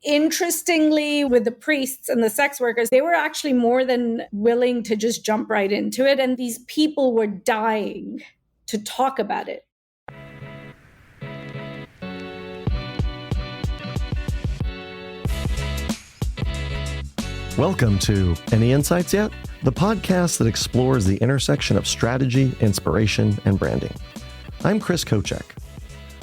Interestingly, with the priests and the sex workers, they were actually more than willing to just jump right into it. And these people were dying to talk about it. Welcome to Any Insights Yet? The podcast that explores the intersection of strategy, inspiration, and branding. I'm Chris Kocek.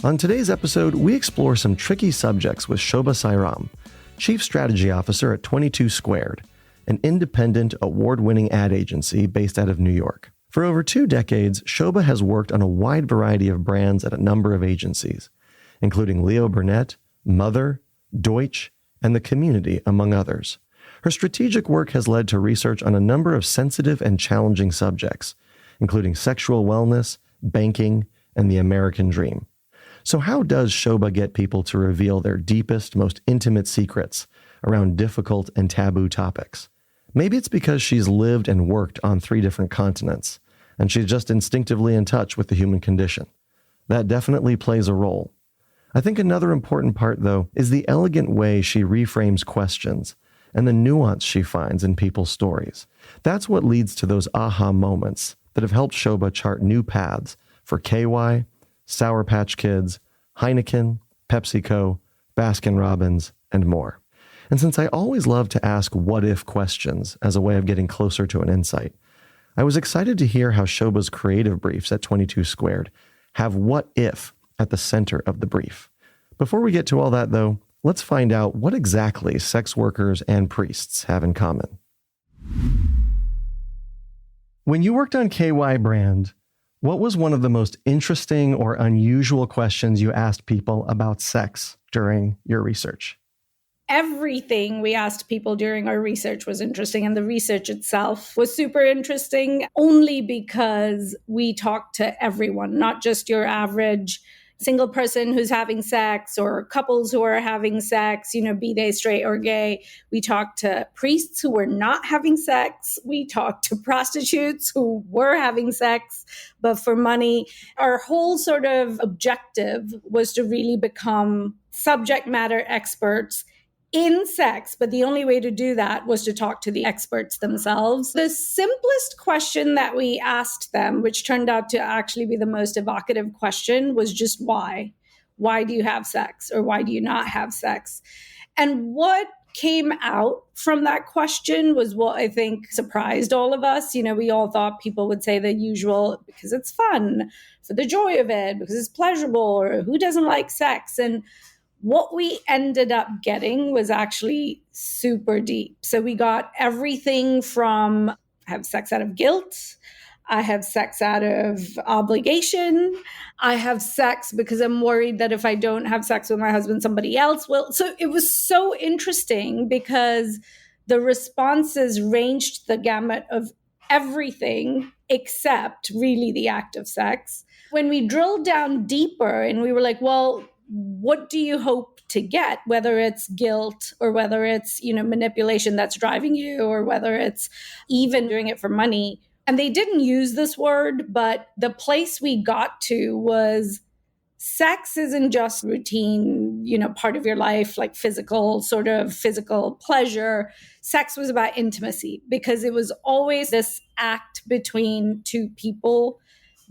On today's episode, we explore some tricky subjects with Shobha Sairam, Chief Strategy Officer at 22 Squared, an independent, award-winning ad agency based out of New York. For over 2 decades, Shobha has worked on a wide variety of brands at a number of agencies, including Leo Burnett, Mother, Deutsch, and The Community, among others. Her strategic work has led to research on a number of sensitive and challenging subjects, including sexual wellness, banking, and the American dream. So how does Shobha get people to reveal their deepest, most intimate secrets around difficult and taboo topics? Maybe it's because she's lived and worked on 3 different continents, and she's just instinctively in touch with the human condition. That definitely plays a role. I think another important part, though, is the elegant way she reframes questions and the nuance she finds in people's stories. That's what leads to those aha moments that have helped Shobha chart new paths for KY, Sour Patch Kids, Heineken, PepsiCo, Baskin Robbins, and more. And since I always love to ask what-if questions as a way of getting closer to an insight, I was excited to hear how Shobha's creative briefs at 22 Squared have what-if at the center of the brief. Before we get to all that, though, let's find out what exactly sex workers and priests have in common. When you worked on KY brand, what was one of the most interesting or unusual questions you asked people about sex during your research? Everything we asked people during our research was interesting, and the research itself was super interesting only because we talked to everyone, not just your average single person who's having sex or couples who are having sex, be they straight or gay. We talked to priests who were not having sex. We talked to prostitutes who were having sex, but for money. Our whole sort of objective was to really become subject matter experts in sex, but the only way to do that was to talk to the experts themselves. The simplest question that we asked them, which turned out to actually be the most evocative question, was just why? Why do you have sex, or why do you not have sex? And what came out from that question was what I think surprised all of us. We all thought people would say the usual, because it's fun, for the joy of it, because it's pleasurable, or who doesn't like sex? And what we ended up getting was actually super deep. So we got everything from I have sex out of guilt, I have sex out of obligation, I have sex because I'm worried that if I don't have sex with my husband, somebody else will. So it was so interesting because the responses ranged the gamut of everything except really the act of sex. When we drilled down deeper and we were like, well, what do you hope to get, whether it's guilt or whether it's, manipulation that's driving you, or whether it's even doing it for money? And they didn't use this word, but the place we got to was sex isn't just routine, part of your life, like physical pleasure. Sex was about intimacy, because it was always this act between 2 people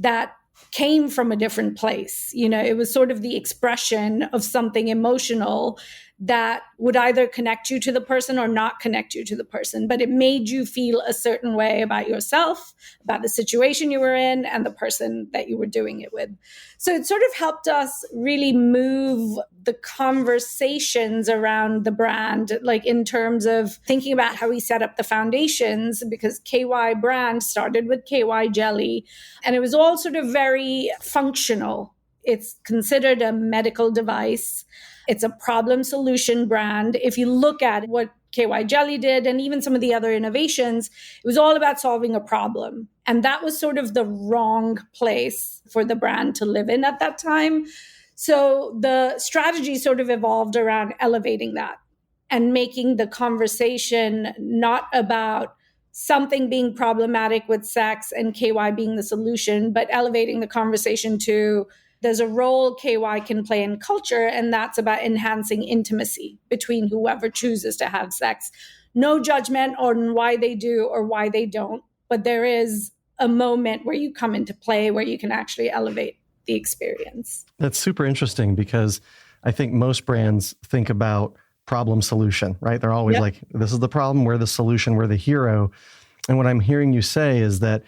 that came from a different place. It was sort of the expression of something emotional that would either connect you to the person or not connect you to the person, but it made you feel a certain way about yourself, about the situation you were in, and the person that you were doing it with. So it sort of helped us really move the conversations around the brand, like in terms of thinking about how we set up the foundations, because KY brand started with KY jelly, and it was all sort of very functional. It's considered a medical device. It's a problem solution brand. If you look at what KY Jelly did and even some of the other innovations, it was all about solving a problem. And that was sort of the wrong place for the brand to live in at that time. So the strategy sort of evolved around elevating that and making the conversation not about something being problematic with sex and KY being the solution, but elevating the conversation to there's a role KY can play in culture, and that's about enhancing intimacy between whoever chooses to have sex. No judgment on why they do or why they don't, but there is a moment where you come into play where you can actually elevate the experience. That's super interesting because I think most brands think about problem solution, right? They're always like, this is the problem, we're the solution, we're the hero. And what I'm hearing you say is that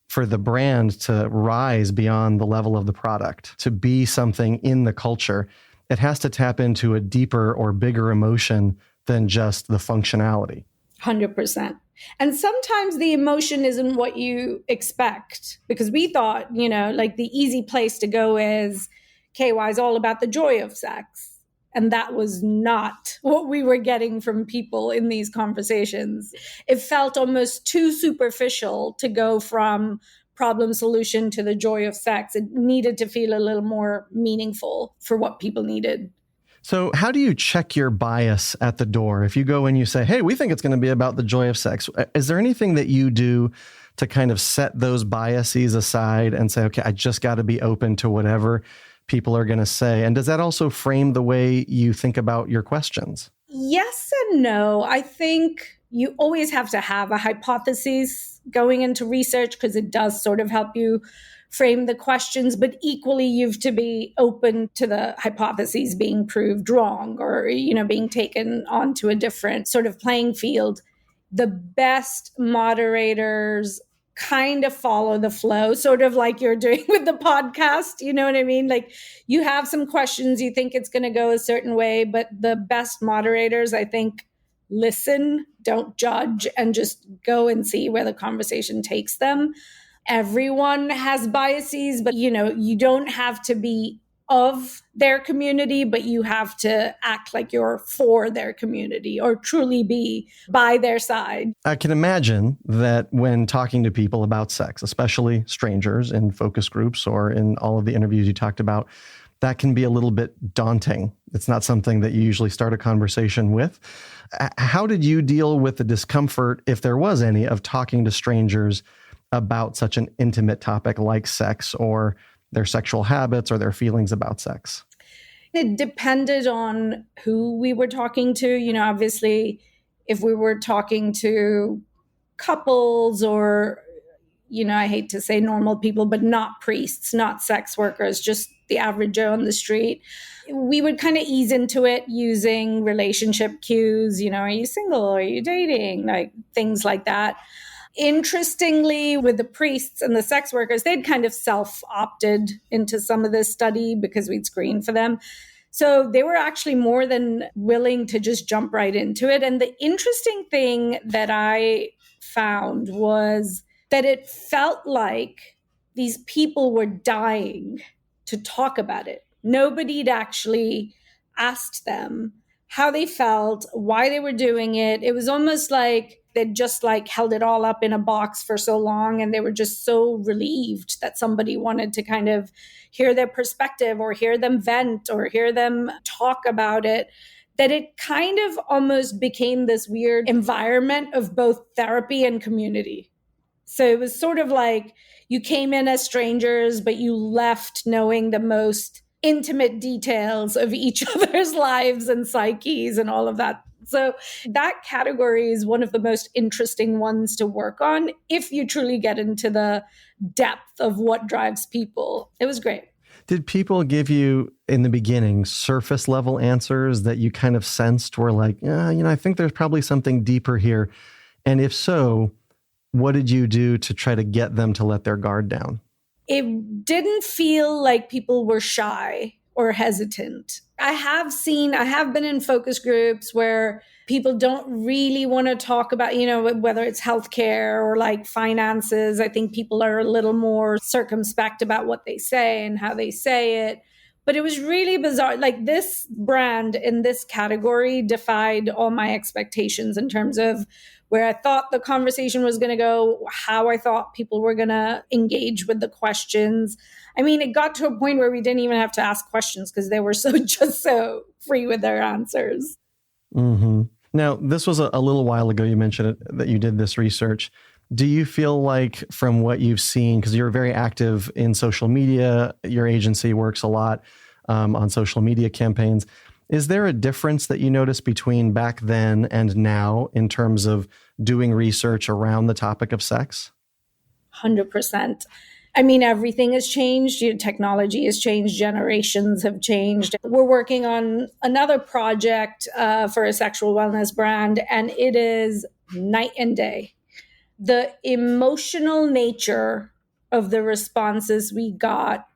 for the brand to rise beyond the level of the product, to be something in the culture, it has to tap into a deeper or bigger emotion than just the functionality. 100%. And sometimes the emotion isn't what you expect, because we thought, like the easy place to go is KY is all about the joy of sex. And that was not what we were getting from people in these conversations. It felt almost too superficial to go from problem solution to the joy of sex. It needed to feel a little more meaningful for what people needed. So how do you check your bias at the door? If you go and you say, hey, we think it's going to be about the joy of sex, is there anything that you do to kind of set those biases aside and say, okay, I just got to be open to whatever people are going to say? And does that also frame the way you think about your questions? Yes and no. I think you always have to have a hypothesis going into research because it does sort of help you frame the questions, but equally you have to be open to the hypotheses being proved wrong or, being taken onto a different sort of playing field. The best moderators kind of follow the flow, sort of like you're doing with the podcast. You know what I mean? Like you have some questions, you think it's going to go a certain way, but the best moderators, I think, listen, don't judge, and just go and see where the conversation takes them. Everyone has biases, but you don't have to be of their community, but you have to act like you're for their community or truly be by their side. I can imagine that when talking to people about sex, especially strangers in focus groups or in all of the interviews you talked about, that can be a little bit daunting. It's not something that you usually start a conversation with. How did you deal with the discomfort, if there was any, of talking to strangers about such an intimate topic like sex or their sexual habits or their feelings about sex? It depended on who we were talking to. Obviously, if we were talking to couples or, I hate to say normal people, but not priests, not sex workers, just the average Joe on the street, we would kind of ease into it using relationship cues. Are you single? Are you dating? Like things like that. Interestingly, with the priests and the sex workers, they'd kind of self-opted into some of this study because we'd screened for them. So they were actually more than willing to just jump right into it. And the interesting thing that I found was that it felt like these people were dying to talk about it. Nobody'd actually asked them how they felt, why they were doing it. It was almost like they'd just held it all up in a box for so long, and they were just so relieved that somebody wanted to kind of hear their perspective or hear them vent or hear them talk about it, that it kind of almost became this weird environment of both therapy and community. So it was sort of like you came in as strangers, but you left knowing the most intimate details of each other's lives and psyches and all of that. So that category is one of the most interesting ones to work on if you truly get into the depth of what drives people. It was great. Did people give you, in the beginning, surface level answers that you kind of sensed were like, I think there's probably something deeper here? And if so, what did you do to try to get them to let their guard down? It didn't feel like people were shy or hesitant. I have been in focus groups where people don't really want to talk about, whether it's healthcare or finances. I think people are a little more circumspect about what they say and how they say it. But it was really bizarre. This brand in this category defied all my expectations in terms of where I thought the conversation was going to go, how I thought people were going to engage with the questions. I mean, it got to a point where we didn't even have to ask questions because they were so free with their answers. Mm-hmm. Now, this was a little while ago. You mentioned it, that you did this research. Do you feel like from what you've seen, because you're very active in social media, your agency works a lot on social media campaigns, is there a difference that you notice between back then and now in terms of doing research around the topic of sex? 100%. I mean, everything has changed. Technology has changed. Generations have changed. We're working on another project for a sexual wellness brand, and it is night and day. The emotional nature of the responses we got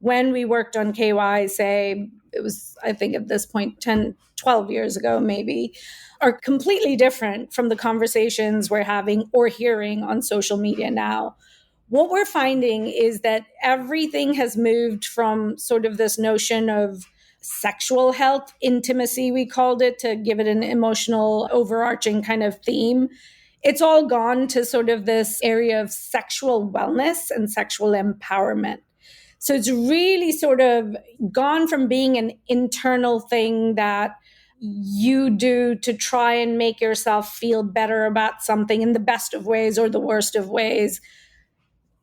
when we worked on KY, say, it was, I think at this point, 10, 12 years ago, maybe, are completely different from the conversations we're having or hearing on social media now. What we're finding is that everything has moved from sort of this notion of sexual health, intimacy, we called it, to give it an emotional, overarching kind of theme. It's all gone to sort of this area of sexual wellness and sexual empowerment. So it's really sort of gone from being an internal thing that you do to try and make yourself feel better about something in the best of ways or the worst of ways,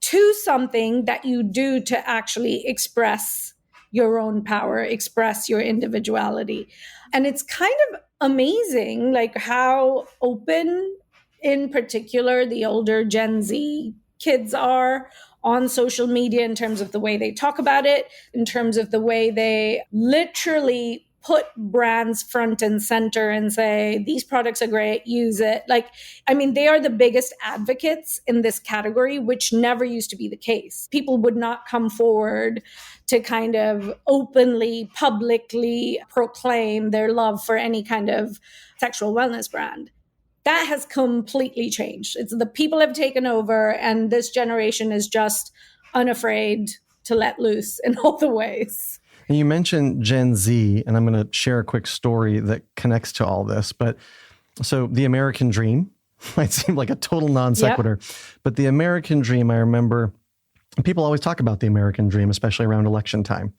to something that you do to actually express your own power, express your individuality. And it's kind of amazing, like how open, in particular, the older Gen Z kids are on social media in terms of the way they talk about it, in terms of the way they literally put brands front and center and say, these products are great, use it. Like, I mean, they are the biggest advocates in this category, which never used to be the case. People would not come forward to kind of openly, publicly proclaim their love for any kind of sexual wellness brand. That has completely changed. It's the people have taken over, and this generation is just unafraid to let loose in all the ways. And you mentioned Gen Z, and I'm going to share a quick story that connects to all this. But so the American dream might seem like a total non sequitur, but the American dream, I remember people always talk about the American dream, especially around election time.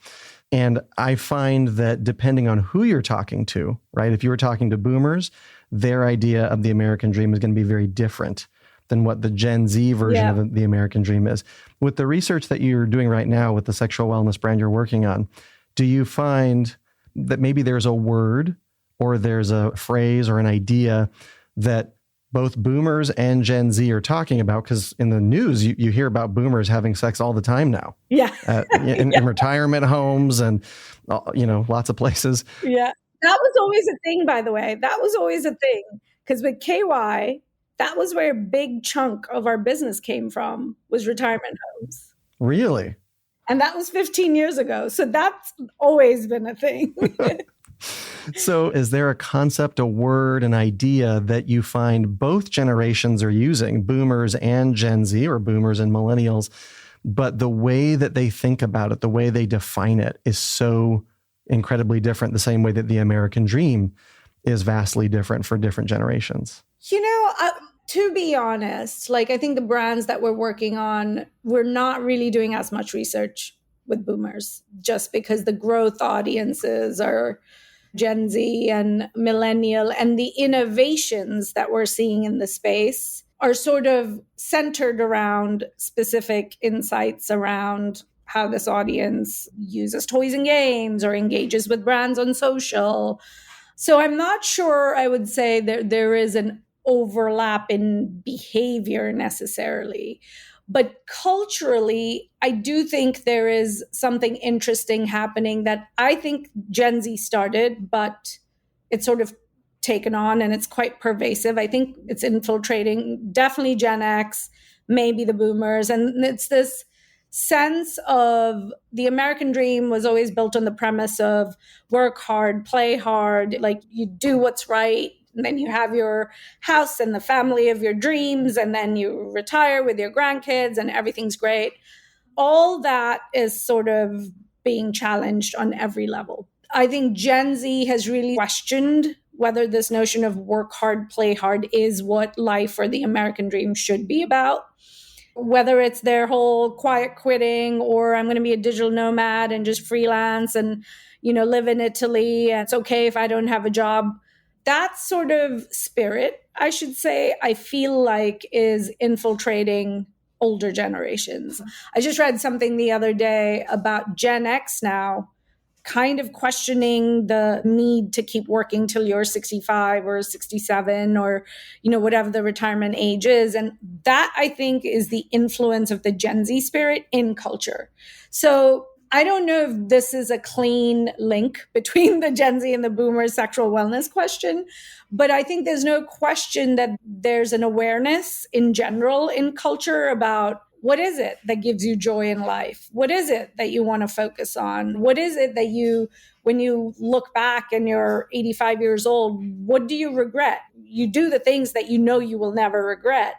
And I find that depending on who you're talking to, right? If you were talking to boomers, their idea of the American dream is going to be very different than what the Gen Z version of the American dream is. With the research that you're doing right now with the sexual wellness brand you're working on, do you find that maybe there's a word or there's a phrase or an idea that both boomers and Gen Z are talking about? Because in the news, you hear about boomers having sex all the time now. Yeah. In retirement homes and, lots of places. Yeah. That was always a thing, by the way. That was always a thing. Because with KY, that was where a big chunk of our business came from, was retirement homes. Really? And that was 15 years ago. So that's always been a thing. So is there a concept, a word, an idea that you find both generations are using, boomers and Gen Z, or boomers and millennials, but the way that they think about it, the way they define it is so incredibly different, the same way that the American dream is vastly different for different generations? To be honest, I think the brands that we're working on, we're not really doing as much research with boomers, just because the growth audiences are Gen Z and millennial, and the innovations that we're seeing in the space are sort of centered around specific insights around how this audience uses toys and games or engages with brands on social. So I'm not sure I would say there is an overlap in behavior necessarily. But culturally, I do think there is something interesting happening that I think Gen Z started, but it's sort of taken on and it's quite pervasive. I think it's infiltrating definitely Gen X, maybe the boomers. And it's this sense of the American dream was always built on the premise of work hard, play hard, like you do what's right. And then you have your house and the family of your dreams, and then you retire with your grandkids and everything's great. All that is sort of being challenged on every level. I think Gen Z has really questioned whether this notion of work hard, play hard is what life or the American dream should be about. Whether it's their whole quiet quitting, or I'm going to be a digital nomad and just freelance and, live in Italy. And it's okay if I don't have a job. That sort of spirit I should say, I feel like is infiltrating older generations. I just read something the other day about Gen X now kind of questioning the need to keep working till you're 65 or 67 or, whatever the retirement age is. And that, I think, is the influence of the Gen Z spirit in culture. So I don't know if this is a clean link between the Gen Z and the boomer sexual wellness question, but I think there's no question that there's an awareness in general in culture about what is it that gives you joy in life? What is it that you want to focus on? What is it that when you look back and you're 85 years old, what do you regret? You do the things that you know you will never regret.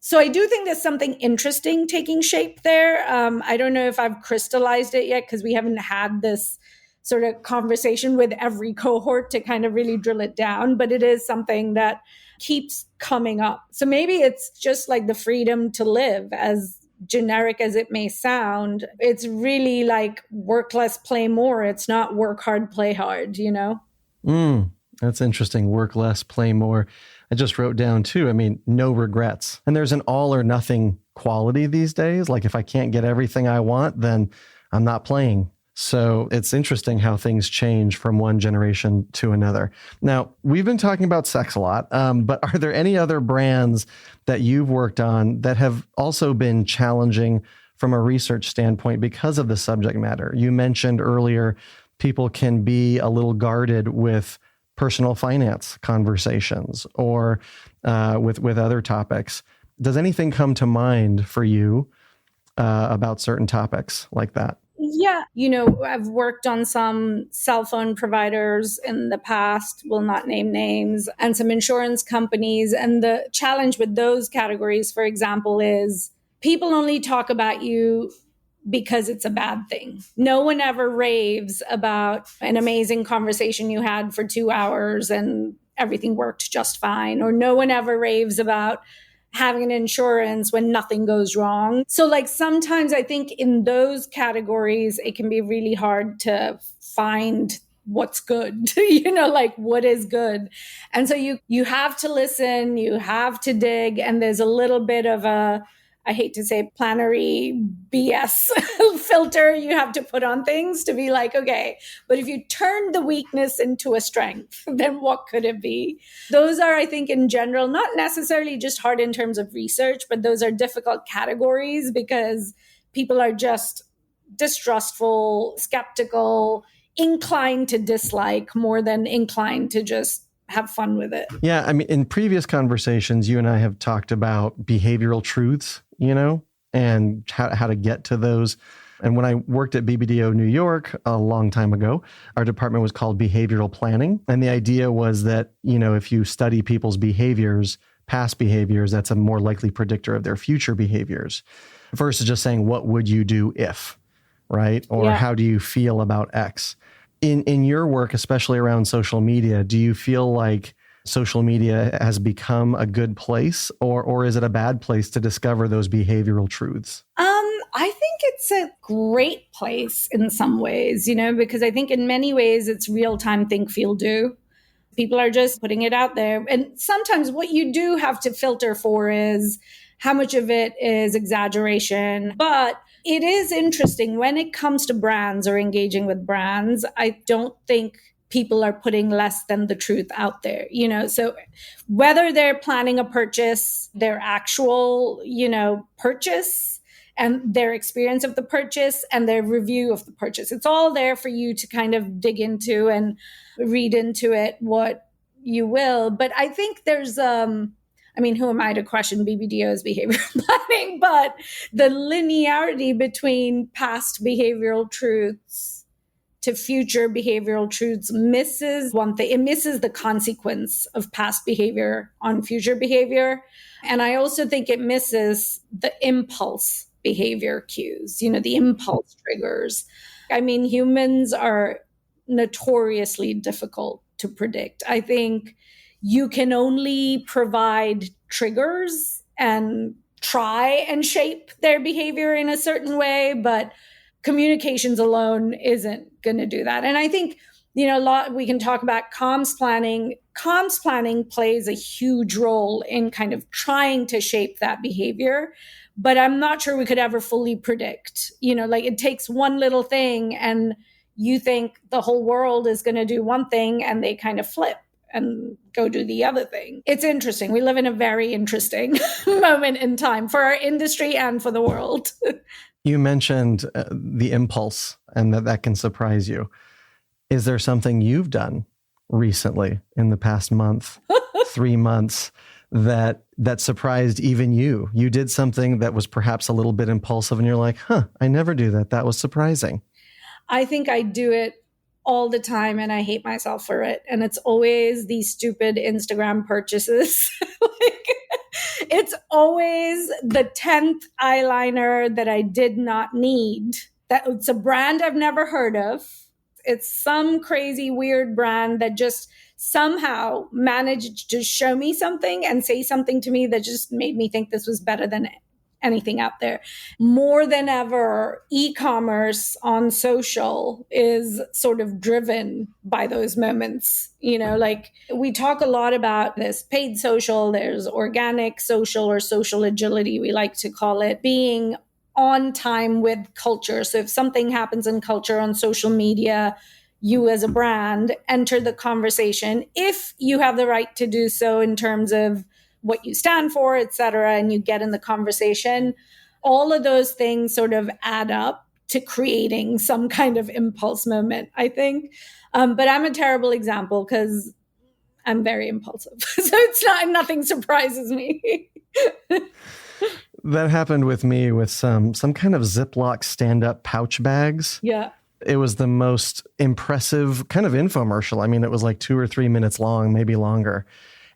So I do think there's something interesting taking shape there. I don't know if I've crystallized it yet because we haven't had this sort of conversation with every cohort to kind of really drill it down, but it is something that keeps coming up. So maybe it's just like the freedom to live, as generic as it may sound. It's really like work less, play more. It's not work hard, play hard, That's interesting. Work less, play more. I just wrote down too, no regrets. And there's an all or nothing quality these days. Like if I can't get everything I want, then I'm not playing. So it's interesting how things change from one generation to another. Now, we've been talking about sex a lot, but are there any other brands that you've worked on that have also been challenging from a research standpoint because of the subject matter? You mentioned earlier, people can be a little guarded with personal finance conversations or with other topics. Does anything come to mind for you about certain topics like that? Yeah. I've worked on some cell phone providers in the past, will not name names, and some insurance companies. And the challenge with those categories, for example, is people only talk about you because it's a bad thing. No one ever raves about an amazing conversation you had for 2 hours and everything worked just fine. Or no one ever raves about having an insurance when nothing goes wrong. So like sometimes I think in those categories, it can be really hard to find what's good, like what is good. And so you have to listen, you have to dig, and there's a little bit of I hate to say planary BS filter you have to put on things to be like, okay, but if you turn the weakness into a strength, then what could it be? Those are, I think, in general, not necessarily just hard in terms of research, but those are difficult categories because people are just distrustful, skeptical, inclined to dislike more than inclined to just have fun with it. Yeah. In previous conversations, you and I have talked about behavioral truths, and how to get to those. And when I worked at BBDO New York a long time ago, our department was called behavioral planning. And the idea was that, if you study people's behaviors, past behaviors, that's a more likely predictor of their future behaviors versus just saying, what would you do if, right? Or how do you feel about X? In your work, especially around social media, do you feel like social media has become a good place or is it a bad place to discover those behavioral truths? I think it's a great place in some ways, because I think in many ways it's real-time think, feel, do. People are just putting it out there. And sometimes what you do have to filter for is how much of it is exaggeration. But it is interesting when it comes to brands or engaging with brands. I don't think people are putting less than the truth out there, so whether they're planning a purchase, their actual, purchase and their experience of the purchase and their review of the purchase, it's all there for you to kind of dig into and read into it what you will. But I think there's, who am I to question BBDO's behavioral planning? But the linearity between past behavioral truths to future behavioral truths misses one thing. It misses the consequence of past behavior on future behavior. And I also think it misses the impulse behavior cues, the impulse triggers. Humans are notoriously difficult to predict. I think you can only provide triggers and try and shape their behavior in a certain way, but communications alone isn't going to do that. And I think, a lot, we can talk about comms planning comms planning plays a huge role in kind of trying to shape that behavior. But I'm not sure we could ever fully predict, like it takes one little thing and you think the whole world is going to do one thing and they kind of flip and go do the other thing. It's interesting. We live in a very interesting moment in time for our industry and for the world. You mentioned the impulse and that can surprise you. Is there something you've done recently in the past month, 3 months, that surprised even you? You did something that was perhaps a little bit impulsive and you're like, I never do that. That was surprising. I think I do it all the time and I hate myself for it. And it's always these stupid Instagram purchases. It's always the 10th eyeliner that I did not need. It's a brand I've never heard of. It's some crazy weird brand that just somehow managed to show me something and say something to me that just made me think this was better than anything out there. More than ever, e-commerce on social is sort of driven by those moments. Like we talk a lot about this paid social, there's organic social or social agility, we like to call it, being on time with culture. So if something happens in culture on social media, you as a brand enter the conversation if you have the right to do so in terms of what you stand for, et cetera, and you get in the conversation. All of those things sort of add up to creating some kind of impulse moment, I think. But I'm a terrible example because I'm very impulsive. So nothing surprises me. That happened with me with some kind of Ziploc stand-up pouch bags. Yeah. It was the most impressive kind of infomercial. I mean, it was like 2 or 3 minutes long, maybe longer.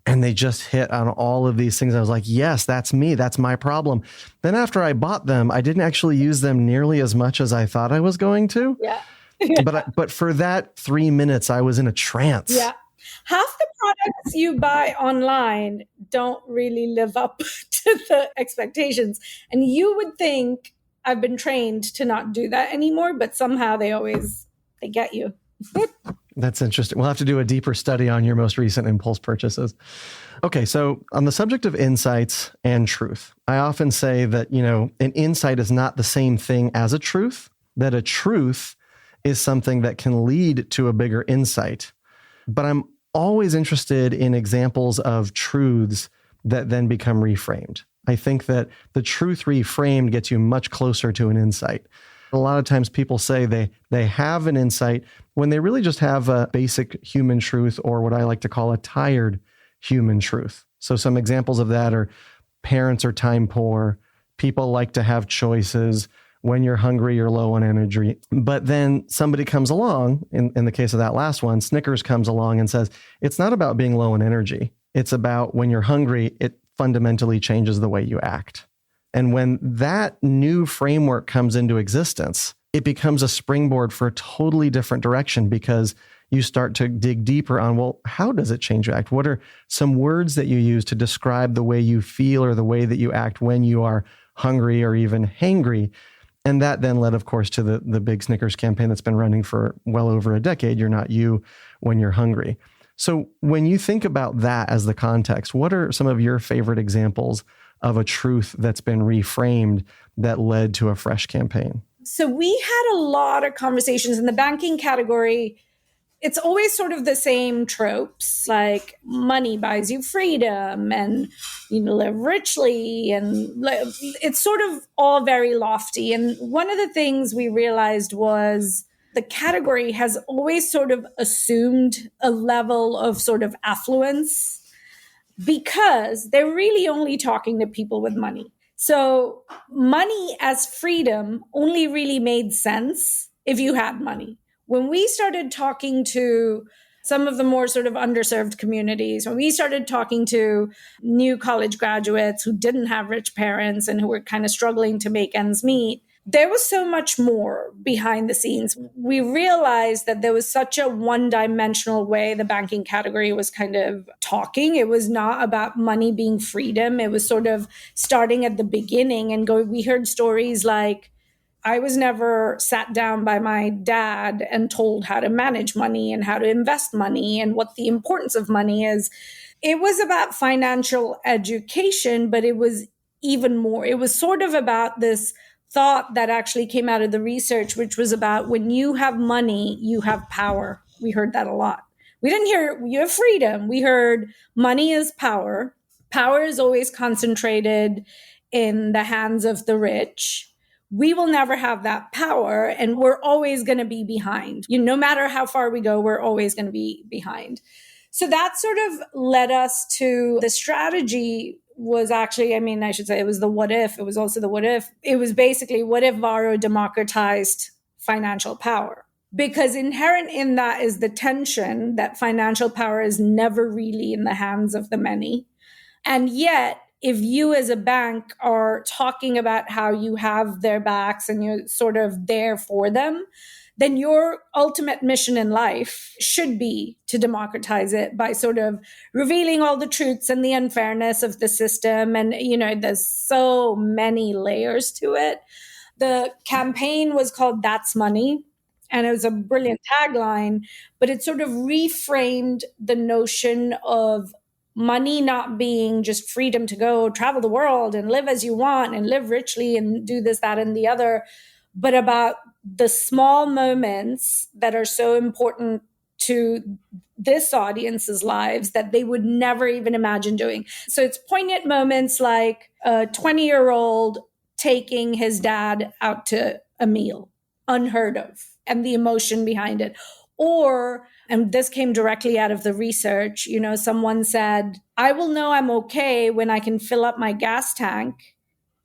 And they just hit on all of these things. I was like, yes, that's me. That's my problem. Then after I bought them, I didn't actually use them nearly as much as I thought I was going to. Yeah. But for that 3 minutes, I was in a trance. Yeah. Half the products you buy online don't really live up to the expectations. And you would think I've been trained to not do that anymore, but somehow they get you. That's interesting. We'll have to do a deeper study on your most recent impulse purchases. Okay, so on the subject of insights and truth, I often say that, an insight is not the same thing as a truth, that a truth is something that can lead to a bigger insight. But I'm always interested in examples of truths that then become reframed. I think that the truth reframed gets you much closer to an insight. A lot of times people say they have an insight when they really just have a basic human truth, or what I like to call a tired human truth. So some examples of that are parents are time poor, people like to have choices, when you're hungry, you're low on energy. But then somebody comes along, in the case of that last one, Snickers comes along and says, it's not about being low on energy. It's about when you're hungry, it fundamentally changes the way you act. And when that new framework comes into existence, it becomes a springboard for a totally different direction, because you start to dig deeper on, well, how does it change your act? What are some words that you use to describe the way you feel or the way that you act when you are hungry or even hangry? And that then led, of course, to the big Snickers campaign that's been running for well over a decade. You're not you when you're hungry. So when you think about that as the context, what are some of your favorite examples of a truth that's been reframed that led to a fresh campaign? So we had a lot of conversations in the banking category. It's always sort of the same tropes, like money buys you freedom and live richly. And it's sort of all very lofty. And one of the things we realized was the category has always sort of assumed a level of sort of affluence because they're really only talking to people with money. So money as freedom only really made sense if you had money. When we started talking to some of the more sort of underserved communities, when we started talking to new college graduates who didn't have rich parents and who were kind of struggling to make ends meet, there was so much more behind the scenes. We realized that there was such a one-dimensional way the banking category was kind of talking. It was not about money being freedom. It was sort of starting at the beginning and going. We heard stories like, I was never sat down by my dad and told how to manage money and how to invest money and what the importance of money is. It was about financial education, but it was even more. It was sort of about this thought that actually came out of the research, which was about when you have money, you have power. We heard that a lot. We didn't hear you have freedom. We heard money is power. Power is always concentrated in the hands of the rich. We will never have that power, and we're always going to be behind. No matter how far we go, we're always going to be behind. So that sort of led us to the strategy was actually, I should say it was the what if. It was also the what if. It was basically what if Varro democratized financial power? Because inherent in that is the tension that financial power is never really in the hands of the many. And yet, if you as a bank are talking about how you have their backs and you're sort of there for them, then your ultimate mission in life should be to democratize it by sort of revealing all the truths and the unfairness of the system. And, there's so many layers to it. The campaign was called That's Money. And it was a brilliant tagline, but it sort of reframed the notion of money not being just freedom to go travel the world and live as you want and live richly and do this, that, and the other, but about the small moments that are so important to this audience's lives that they would never even imagine doing. So it's poignant moments like a 20-year-old taking his dad out to a meal, unheard of, and the emotion behind it. Or, and this came directly out of the research, someone said, I will know I'm okay when I can fill up my gas tank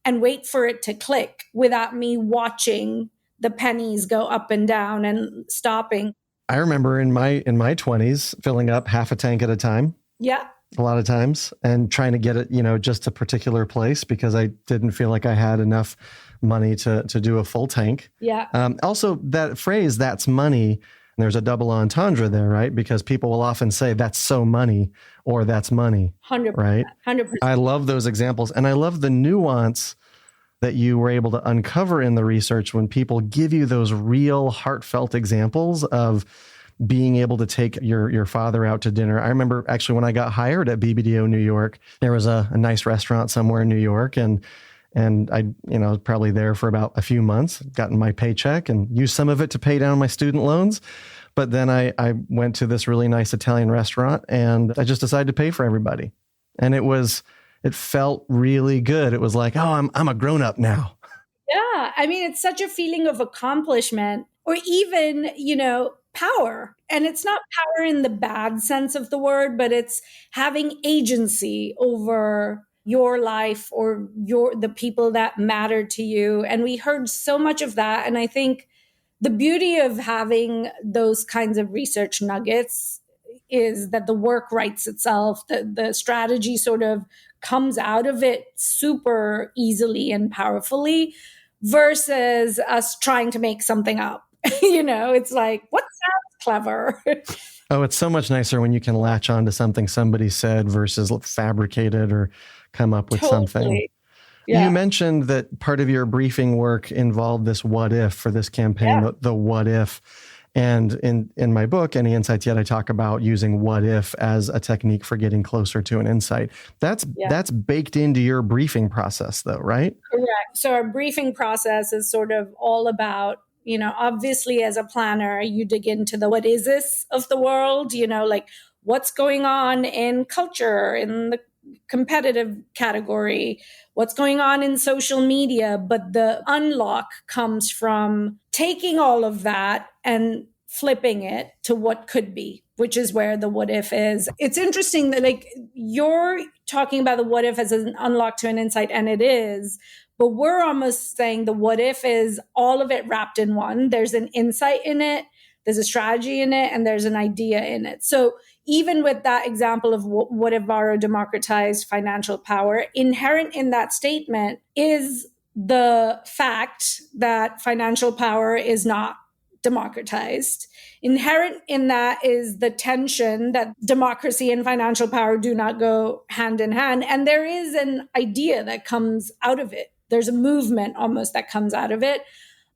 and wait for it to click without me watching the pennies go up and down and stopping. I remember in my 20s filling up half a tank at a time. Yeah. A lot of times, and trying to get it, just a particular place because I didn't feel like I had enough money to do a full tank. Yeah. Also, that phrase, that's money, there's a double entendre there, right? Because people will often say that's so money or that's money. 100%. Right? 100%. I love those examples. And I love the nuance that you were able to uncover in the research when people give you those real heartfelt examples of being able to take your father out to dinner. I remember actually when I got hired at BBDO New York, there was a nice restaurant somewhere in New York, and I was probably there for about a few months, gotten my paycheck and used some of it to pay down my student loans. But then I went to this really nice Italian restaurant and I just decided to pay for everybody. And it felt really good. It was like, oh, I'm a grown up now. Yeah. It's such a feeling of accomplishment or even, power. And it's not power in the bad sense of the word, but it's having agency over your life or the people that matter to you. And we heard so much of that. And I think the beauty of having those kinds of research nuggets is that the work writes itself, the strategy sort of comes out of it super easily and powerfully versus us trying to make something up. It's like, what sounds clever? Oh, it's so much nicer when you can latch on to something somebody said versus fabricate it or come up with something. Yeah. You mentioned that part of your briefing work involved this what if for this campaign, the what if. And in my book, Any Insights Yet, I talk about using what if as a technique for getting closer to an insight. That's baked into your briefing process though, right? Correct. So our briefing process is sort of all about, obviously as a planner, you dig into the what is this of the world, like what's going on in culture, in the competitive category, what's going on in social media. But the unlock comes from taking all of that and flipping it to what could be, which is where the what if is. It's interesting that you're talking about the what if as an unlock to an insight, and it is, but we're almost saying the what if is all of it wrapped in one. There's an insight in it, there's a strategy in it, and there's an idea in it. So even with that example of what if Varro democratized financial power, inherent in that statement is the fact that financial power is not democratized. Inherent in that is the tension that democracy and financial power do not go hand in hand. And there is an idea that comes out of it. There's a movement almost that comes out of it.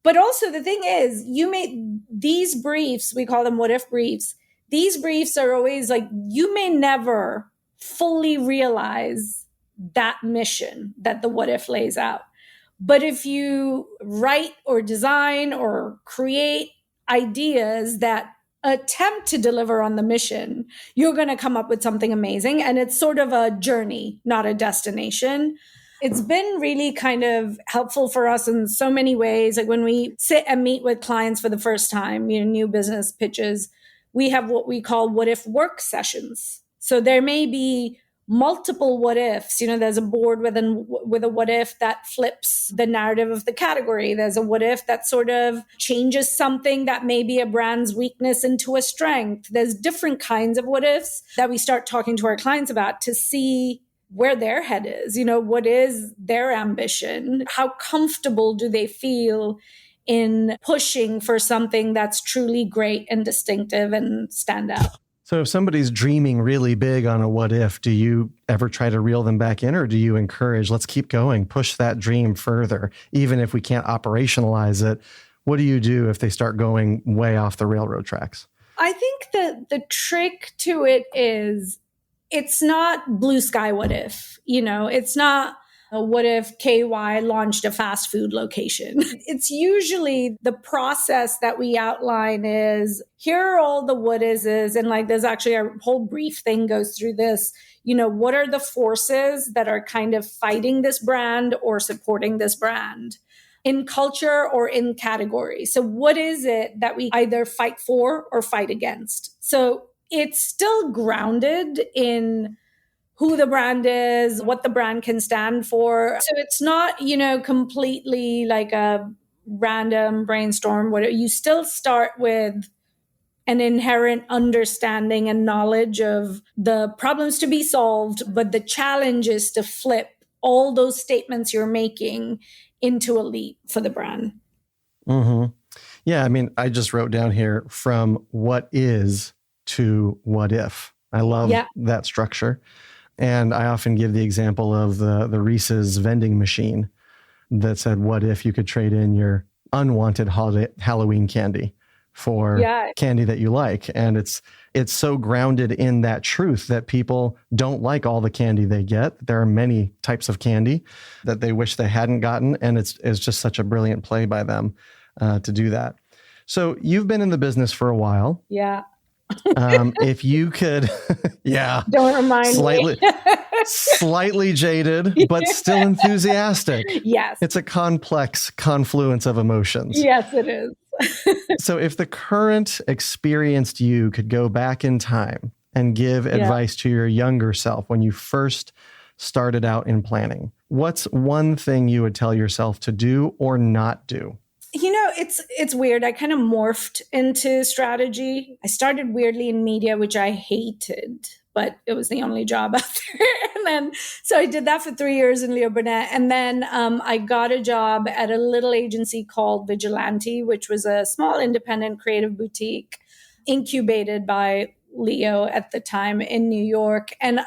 But also the thing is, you make these briefs, we call them what if briefs. These briefs are always like, you may never fully realize that mission that the what if lays out. But if you write or design or create ideas that attempt to deliver on the mission, you're going to come up with something amazing. And it's sort of a journey, not a destination. It's been really kind of helpful for us in so many ways. Like when we sit and meet with clients for the first time, new business pitches, we have what we call what if work sessions. So there may be multiple what ifs. There's a board with a what if that flips the narrative of the category. There's a what if that sort of changes something that may be a brand's weakness into a strength. There's different kinds of what ifs that we start talking to our clients about to see where their head is. What is their ambition? How comfortable do they feel in pushing for something that's truly great and distinctive and stand out? So if somebody's dreaming really big on a what if, do you ever try to reel them back in, or do you encourage, let's keep going, push that dream further, even if we can't operationalize it? What do you do if they start going way off the railroad tracks? I think that the trick to it is it's not blue sky what if, it's not what if KY launched a fast food location. It's usually the process that we outline is, here are all the what is, and like there's actually a whole brief thing goes through this. What are the forces that are kind of fighting this brand or supporting this brand in culture or in category? So what is it that we either fight for or fight against? So it's still grounded in who the brand is, what the brand can stand for. So it's not, completely like a random brainstorm. You still start with an inherent understanding and knowledge of the problems to be solved, but the challenge is to flip all those statements you're making into a leap for the brand. Mm-hmm. Yeah, I just wrote down here from what is to what if. I love that structure. And I often give the example of the Reese's vending machine that said, what if you could trade in your unwanted Halloween candy for candy that you like? And it's so grounded in that truth that people don't like all the candy they get. There are many types of candy that they wish they hadn't gotten. And it's just such a brilliant play by them to do that. So you've been in the business for a while. Yeah. If you could, don't remind me. Slightly jaded, but still enthusiastic. Yes. It's a complex confluence of emotions. Yes, it is. So if the current experienced you could go back in time and give advice to your younger self when you first started out in planning, what's one thing you would tell yourself to do or not do? It's weird. I kind of morphed into strategy. I started weirdly in media, which I hated, but it was the only job out there. So I did that for 3 years in Leo Burnett. And then I got a job at a little agency called Vigilante, which was a small independent creative boutique incubated by Leo at the time in New York. And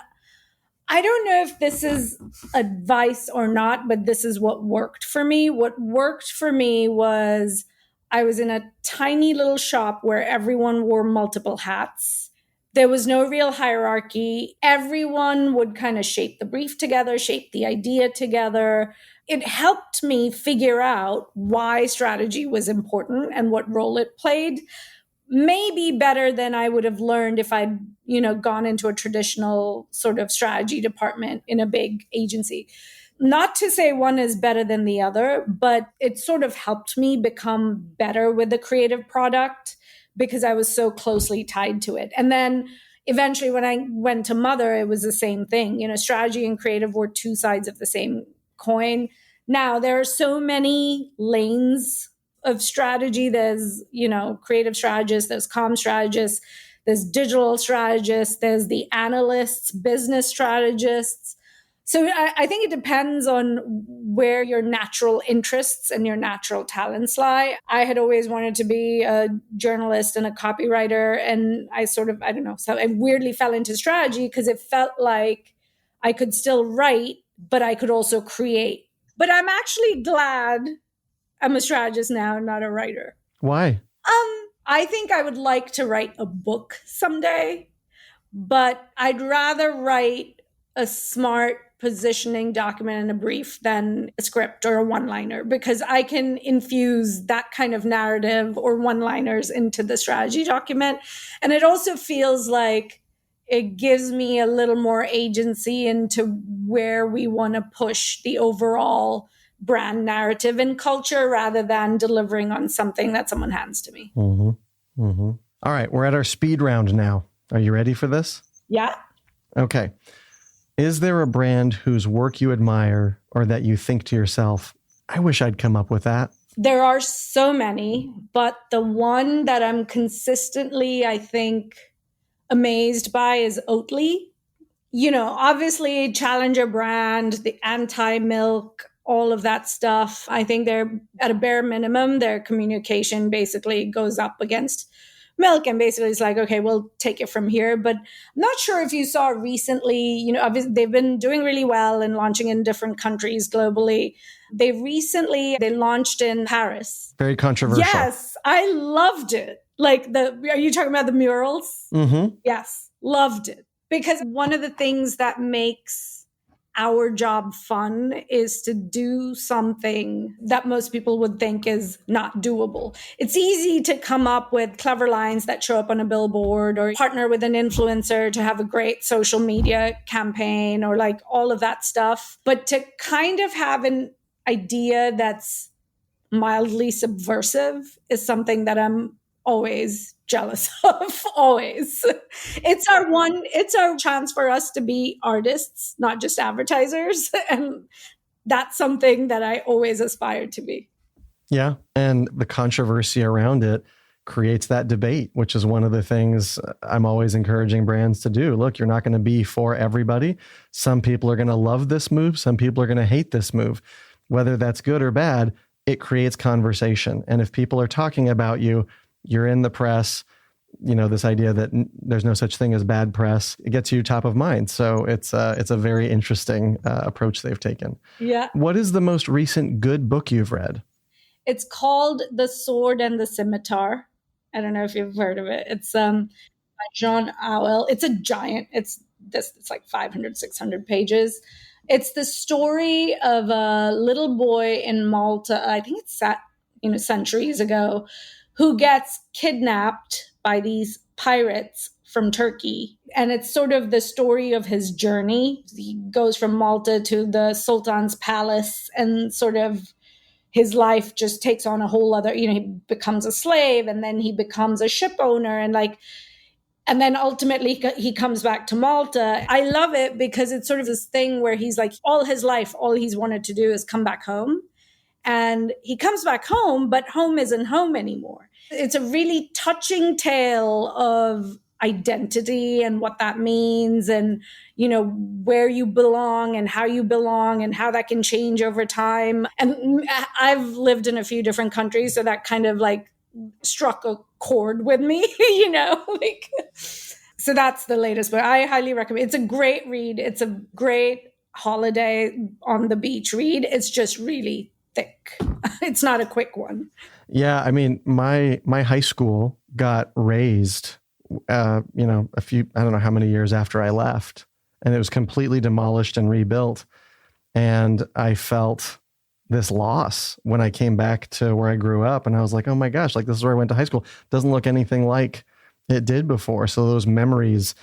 I don't know if this is advice or not, but this is what worked for me. What worked for me was I was in a tiny little shop where everyone wore multiple hats. There was no real hierarchy. Everyone would kind of shape the brief together, shape the idea together. It helped me figure out why strategy was important and what role it played. Maybe better than I would have learned if I'd, gone into a traditional sort of strategy department in a big agency. Not to say one is better than the other, but it sort of helped me become better with the creative product because I was so closely tied to it. And then eventually when I went to Mother, it was the same thing. Strategy and creative were two sides of the same coin. Now there are so many lanes of strategy. There's, creative strategists, there's comm strategists, there's digital strategists, there's the analysts, business strategists. So I think it depends on where your natural interests and your natural talents lie. I had always wanted to be a journalist and a copywriter. And I so I weirdly fell into strategy because it felt like I could still write, but I could also create. But I'm actually glad I'm a strategist now, not a writer. Why? I think I would like to write a book someday, but I'd rather write a smart positioning document and a brief than a script or a one-liner, because I can infuse that kind of narrative or one-liners into the strategy document. And it also feels like it gives me a little more agency into where we want to push the overall brand narrative and culture rather than delivering on something that someone hands to me. Mm-hmm. Mm-hmm. All right, we're at our speed round now. Are you ready for this? Yeah. Okay. Is there a brand whose work you admire or that you think to yourself, I wish I'd come up with that? There are so many, but the one that I'm consistently, I think, amazed by is Oatly. You know, obviously, challenger brand, the anti-milk, all of that stuff. I think they're at a bare minimum, their communication basically goes up against milk and basically it's like, okay, we'll take it from here. But I'm not sure if you saw recently, you know, obviously they've been doing really well and launching in different countries globally. They launched in Paris. Very controversial. Yes, I loved it. Like are you talking about the murals? Mm-hmm. Yes, loved it. Because one of the things that makes our job fun is to do something that most people would think is not doable. It's easy to come up with clever lines that show up on a billboard or partner with an influencer to have a great social media campaign or like all of that stuff. But to kind of have an idea that's mildly subversive is something that I'm always jealous of. Always. It's our chance for us to be artists, not just advertisers. And that's something that I always aspired to be. Yeah. And the controversy around it creates that debate, which is one of the things I'm always encouraging brands to do. Look, you're not going to be for everybody. Some people are going to love this move. Some people are going to hate this move. Whether that's good or bad, it creates conversation. And if people are talking about you, you're in the press, you know, this idea that there's no such thing as bad press, it gets you top of mind. So it's a very interesting approach they've taken. Yeah. What is the most recent good book you've read? It's called The Sword and the Scimitar. I don't know if you've heard of it. It's by John Owell. It's a giant. It's like 500, 600 pages. It's the story of a little boy in Malta. I think it's set, centuries ago, who gets kidnapped by these pirates from Turkey. And it's sort of the story of his journey. He goes from Malta to the Sultan's palace and sort of his life just takes on a whole other, he becomes a slave and then he becomes a ship owner and then ultimately he comes back to Malta. I love it because it's sort of this thing where he's like, all his life, all he's wanted to do is come back home. And he comes back home, but home isn't home anymore. It's a really touching tale of identity and what that means and, where you belong and how that can change over time. And I've lived in a few different countries, so that kind of like struck a chord with me, so that's the latest book. I highly recommend. It's a great read. It's a great holiday on the beach read. It's just really thick. It's not a quick one. Yeah. I mean, my high school got raised, I don't know how many years after I left, and it was completely demolished and rebuilt. And I felt this loss when I came back to where I grew up. And I was like, oh my gosh, like this is where I went to high school. Doesn't look anything like it did before. So those memories,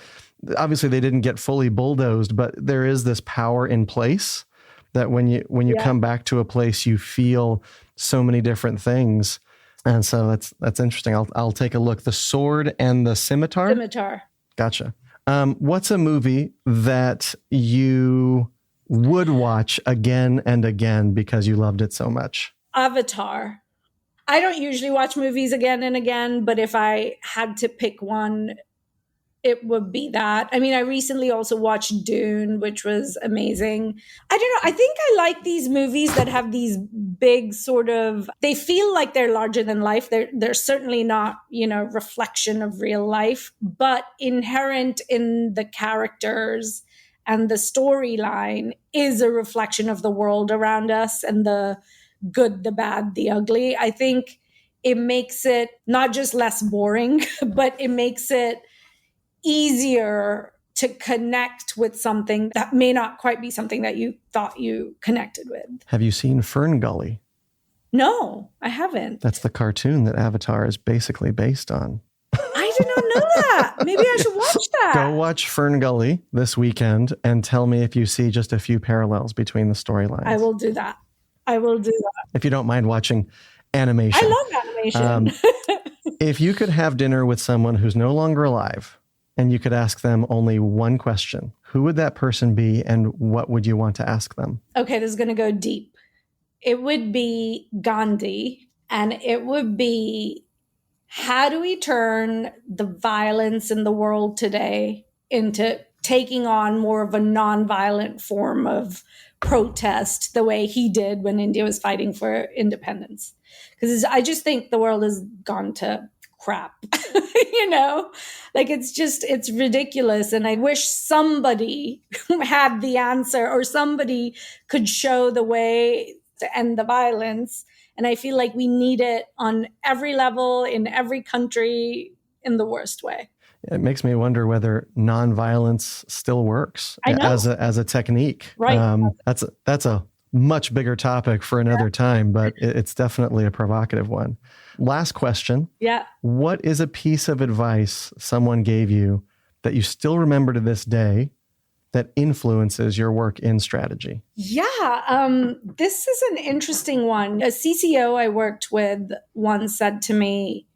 obviously they didn't get fully bulldozed, but there is this power in place that when you come back to a place, you feel so many different things. And so that's interesting. I'll take a look. The Sword and the Scimitar? Scimitar. Gotcha. What's a movie that you would watch again and again because you loved it so much? Avatar. I don't usually watch movies again and again, but if I had to pick one, it would be that. I mean, I recently also watched Dune, which was amazing. I don't know. I think I like these movies that have these big sort of, they feel like they're larger than life. They're certainly not, reflection of real life, but inherent in the characters and the storyline is a reflection of the world around us and the good, the bad, the ugly. I think it makes it not just less boring, but it makes it easier to connect with something that may not quite be something that you thought you connected with. Have you seen Fern Gully? No, I haven't. That's the cartoon that Avatar is basically based on. I did not know that. Maybe I should watch that. Go watch Fern Gully this weekend and tell me if you see just a few parallels between the storylines. I will do that. If you don't mind watching animation. I love animation. If you could have dinner with someone who's no longer alive and you could ask them only one question, who would that person be and what would you want to ask them? Okay, this is going to go deep. It would be Gandhi, and it would be, how do we turn the violence in the world today into taking on more of a nonviolent form of protest the way he did when India was fighting for independence? Because I just think the world has gone to crap, it's ridiculous. And I wish somebody had the answer or somebody could show the way to end the violence. And I feel like we need it on every level, in every country, in the worst way. It makes me wonder whether nonviolence still works as a technique. Right. That's a much bigger topic for another time, but it's definitely a provocative one. Last question. Yeah. What is a piece of advice someone gave you that you still remember to this day that influences your work in strategy? Yeah, this is an interesting one. A CCO I worked with once said to me,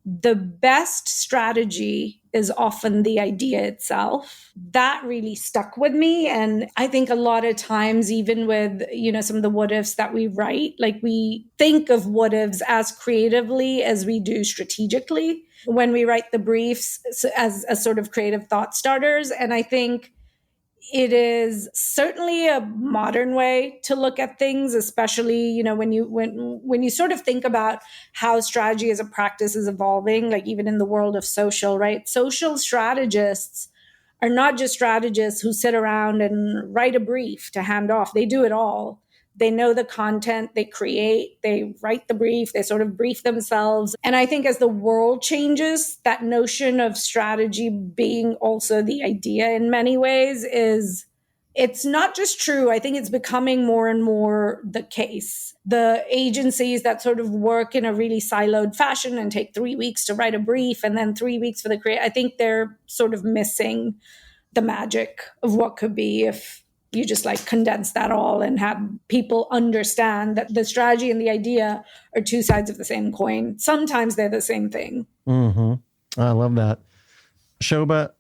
the best strategy is often the idea itself. That really stuck with me. And I think a lot of times, even with, some of the what ifs that we write, like we think of what ifs as creatively as we do strategically when we write the briefs as sort of creative thought starters. And I think it is certainly a modern way to look at things, especially, when you sort of think about how strategy as a practice is evolving, like even in the world of social, right? Social strategists are not just strategists who sit around and write a brief to hand off. They do it all. They know the content, they create, they write the brief, they sort of brief themselves. And I think as the world changes, that notion of strategy being also the idea in many ways it's not just true. I think it's becoming more and more the case. The agencies that sort of work in a really siloed fashion and take 3 weeks to write a brief and then 3 weeks for the create, I think they're sort of missing the magic of what could be if you just condense that all and have people understand that the strategy and the idea are two sides of the same coin. Sometimes they're the same thing. Mm-hmm. I love that. Shobha,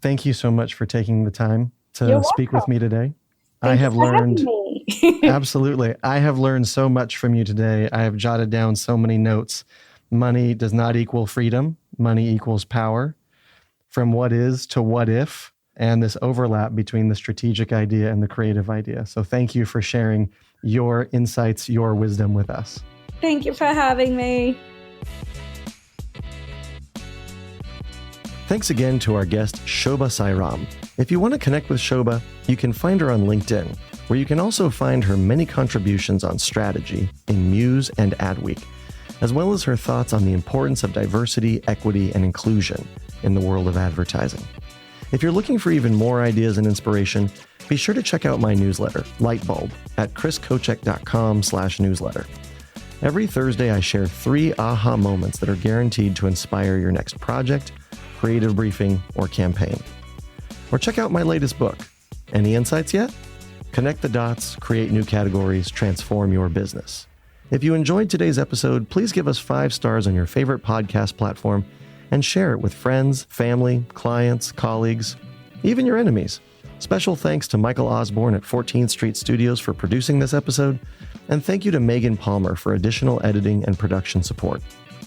thank you so much for taking the time to speak with me today. I have learned. Absolutely. I have learned so much from you today. I have jotted down so many notes. Money does not equal freedom. Money equals power. From what is to what if, and this overlap between the strategic idea and the creative idea. So thank you for sharing your insights, your wisdom with us. Thank you for having me. Thanks again to our guest, Shobha Sairam. If you want to connect with Shobha, you can find her on LinkedIn, where you can also find her many contributions on strategy in Muse and Adweek, as well as her thoughts on the importance of diversity, equity, and inclusion in the world of advertising. If you're looking for even more ideas and inspiration, be sure to check out my newsletter, Lightbulb, at chriskocek.com/newsletter. Every Thursday, I share 3 aha moments that are guaranteed to inspire your next project, creative briefing, or campaign. Or check out my latest book. Any insights yet? Connect the dots, create new categories, transform your business. If you enjoyed today's episode, please give us 5 stars on your favorite podcast platform and share it with friends, family, clients, colleagues, even your enemies. Special thanks to Michael Osborne at 14th Street Studios for producing this episode, and thank you to Megan Palmer for additional editing and production support.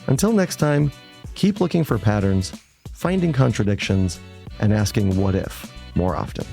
Until next time, keep looking for patterns, finding contradictions, and asking what if more often.